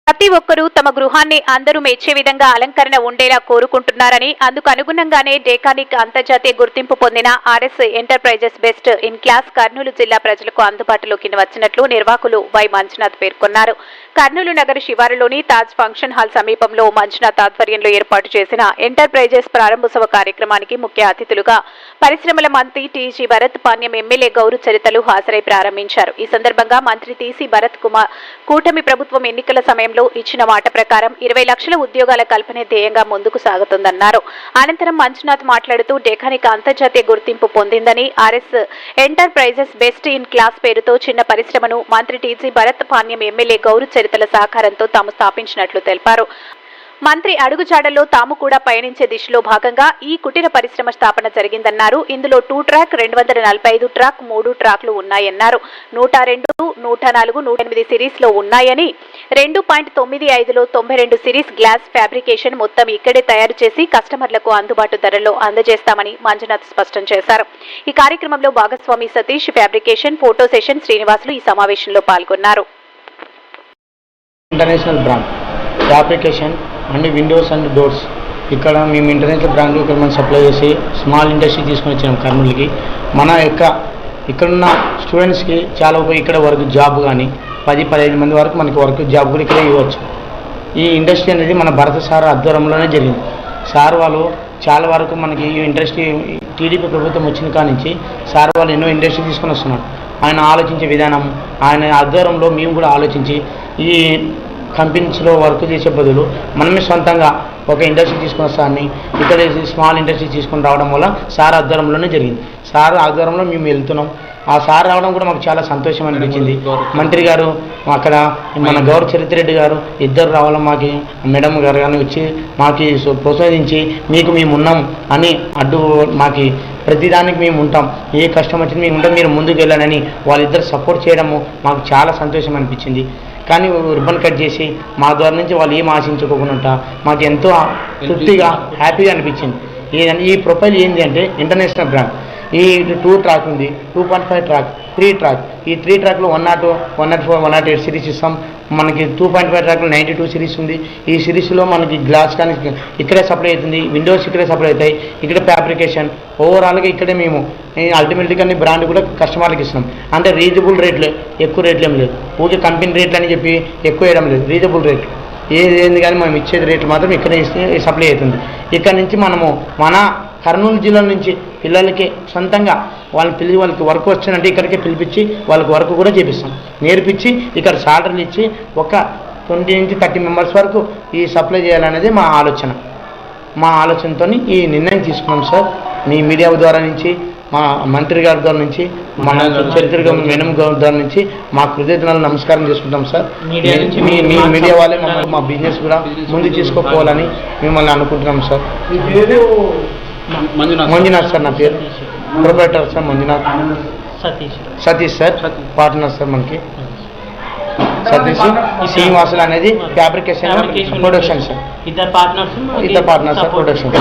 ప్రతి ఒక్కరూ తమ గృహాన్ని అందరూ మెచ్చే విధంగా అలంకరణ ఉండేలా కోరుకుంటున్నారని, అందుకు అనుగుణంగానే డేకానిక్ అంతర్జాతీయ గుర్తింపు పొందిన RS enterprises best in class Kurnool జిల్లా ప్రజలకు అందుబాటులోకి వచ్చినట్లు నిర్వాహకులు వై మంజునాథ్ పేర్కొన్నారు. కర్నూలు నగర శివారులోని తాజ్ ఫంక్షన్ హాల్ సమీపంలో మంజునాథ్ ఆధ్వర్యంలో ఏర్పాటు చేసిన ఎంటర్ప్రైజెస్ ప్రారంభోత్సవ కార్యక్రమానికి ముఖ్య అతిథులుగా పరిశ్రమల మంత్రి టీజీ భరత్ పాణ్యం ఎమ్మెల్యే గౌరు చరితలు హాజరై ప్రారంభించారు. ఈ సందర్భంగా మంత్రి టీసీ భరత్ కుమార్ కూటమి ప్రభుత్వం ఎన్నికల సమయంలో ఇచ్చిన మాట ప్రకారం 20 లక్షల ఉద్యోగాల కల్పనే ధ్యేయంగా ముందుకు సాగుతుందన్నారు. అనంతరం మంజునాథ్ మాట్లాడుతూ డేకానిక్ అంతర్జాతీయ గుర్తింపు పొందిందని, RS enterprises best in class పేరుతో చిన్న పరిశ్రమను మంత్రి టీజీ భరత్ పాణ్యం ఎమ్మెల్యే గౌరు చరితల సహకారంతో తాము స్థాపించినట్లు తెలిపారు. మంత్రి అడుగుజాడల్లో తాము కూడా పయనించే దిశలో భాగంగా ఈ కుటీర పరిశ్రమ స్థాపన జరిగిందన్నారు. ఇందులో 2 ట్రాక్, 245 ట్రాక్, 3 ట్రాక్లు ఉన్నాయన్నారు. 102, 104, 108 సిరీస్ లో ఉన్నాయని, 2.95లో 92 సిరీస్ గ్లాస్ ఫ్యాబ్రికేషన్ మొత్తం ఇక్కడే తయారు చేసి కస్టమర్లకు అందుబాటు ధరల్లో అందజేస్తామని మంజునాథ్ స్పష్టం చేశారు. ఈ కార్యక్రమంలో భాగస్వామి Satish, fabrication, photo session Srinivasulu ఈ సమావేశంలో పాల్గొన్నారు. International brand fabrication and Windows and doors ఇక్కడ మేము ఇంటర్నేషనల్ బ్రాండ్ ఇక్కడ మనం సప్లై చేసి స్మాల్ ఇండస్ట్రీ తీసుకొని వచ్చాము కర్నూలుకి. మన యొక్క ఇక్కడున్న స్టూడెంట్స్కి చాలా ఇక్కడ వరకు జాబ్ కానీ 10-15 మంది వరకు మనకి వర్క్ జాబ్ కూడా ఇక్కడే ఇవ్వచ్చు. ఈ ఇండస్ట్రీ అనేది మన భరత సార్ ఆధ్వర్యంలోనే జరిగింది. సార్ వాళ్ళు చాలా వరకు మనకి ఈ ఇండస్ట్రీ టీడీపీ ప్రభుత్వం వచ్చిన కాడి నుంచి సార్ వాళ్ళు ఎన్నో ఇండస్ట్రీ తీసుకొని వస్తున్నారు. ఆయన ఆలోచించే విధానం, ఆయన ఆధ్వర్యంలో మేము కూడా ఆలోచించి ఈ కంపెనీస్లో వర్క్ చేసే బదులు మనమే సొంతంగా ఒక ఇండస్ట్రీ తీసుకుని వస్తామని ఇక్కడ స్మాల్ ఇండస్ట్రీ తీసుకొని రావడం వల్ల సార్ ఆధ్వర్యంలోనే జరిగింది. సార్ ఆధ్వర్యంలో మేము వెళ్తున్నాం. ఆ సార్ రావడం కూడా మాకు చాలా సంతోషం అనిపించింది. మంత్రి గారు అక్కడ మన గౌరవ చరిత్రెడ్డి గారు ఇద్దరు రావడం మాకు మేడం గారు కానీ వచ్చి మాకు ప్రోత్సహించి మీకు మేము ఉన్నాం అని మాకు ప్రతిదానికి మేము ఉంటాం, ఏ కష్టం వచ్చింది మేము ఉంటాం, మీరు ముందుకు వెళ్ళానని వాళ్ళిద్దరు సపోర్ట్ చేయడము మాకు చాలా సంతోషం అనిపించింది. కానీ రిబ్బన్ కట్ చేసి మా ద్వారా నుంచి వాళ్ళు ఏం ఆశించుకోకుండా మాకు ఎంతో తృప్తిగా హ్యాపీగా అనిపించింది. ఈ ప్రొఫైల్ ఏంటి అంటే ఇంటర్నేషనల్ బ్రాండ్. ఈ 2 ట్రాక్ ఉంది, 2.5 ట్రాక్, 3 ట్రాక్. ఈ 3 ట్రాక్లో 104, 104, 108 సిరీస్ ఇస్తాం. మనకి 2.5 ట్రాక్లో 92 సిరీస్ ఉంది. ఈ సిరీస్లో మనకి గ్లాస్ కానీ ఇక్కడే సప్లై అవుతుంది, విండోస్ ఇక్కడే సప్లై అవుతాయి, ఇక్కడ ఫ్యాబ్రికేషన్ ఓవరాల్గా ఇక్కడే మేము అల్టిమేట్గా అన్ని బ్రాండ్ కూడా కస్టమర్లకు ఇస్తున్నాం. అంటే రీజనబుల్ రేట్లే, ఎక్కువ రేట్లు ఏం లేదు. ఊరికే కంపెనీ రేట్లు అని చెప్పి ఎక్కువ వేయడం లేదు, రీజనబుల్ రేట్ ఏది కానీ మనం ఇచ్చేది రేట్లు మాత్రం ఇక్కడే ఇస్తే సప్లై అవుతుంది. ఇక్కడ నుంచి మనము మన కర్నూలు జిల్లా నుంచి పిల్లలకి సొంతంగా వాళ్ళకి వర్క్ వచ్చానంటే ఇక్కడికే పిలిపించి వాళ్ళకి వర్క్ కూడా చేపిస్తాం, నేర్పించి ఇక్కడ సాలరీలు ఇచ్చి ఒక 20 నుంచి 30 మెంబర్స్ వరకు ఈ సప్లై చేయాలనేది మా ఆలోచనతో ఈ నిర్ణయం తీసుకున్నాం సార్. మీ మీడియా ద్వారా నుంచి, మా మంత్రి గారి ద్వారా నుంచి, మన చరిత్ర మేడం గారి ద్వారా నుంచి మా కృతజ్ఞతలు నమస్కారం చేసుకుంటాం సార్. మీ మీడియా వాళ్ళే మా బిజినెస్ కూడా ముందు తీసుకోపోవాలని మిమ్మల్ని అనుకుంటున్నాం సార్. మంజునాథ్ సార్ నా పేరు, proprietor sir Manjunath. Satish sir partner sir మనకి. సతీష్ శ్రీనివాసులు అనేది ఫ్యాబ్రికేషన్ ప్రొడక్షన్ సార్. ఇద్దరు పార్ట్నర్స్ సార్ ప్రొడక్షన్.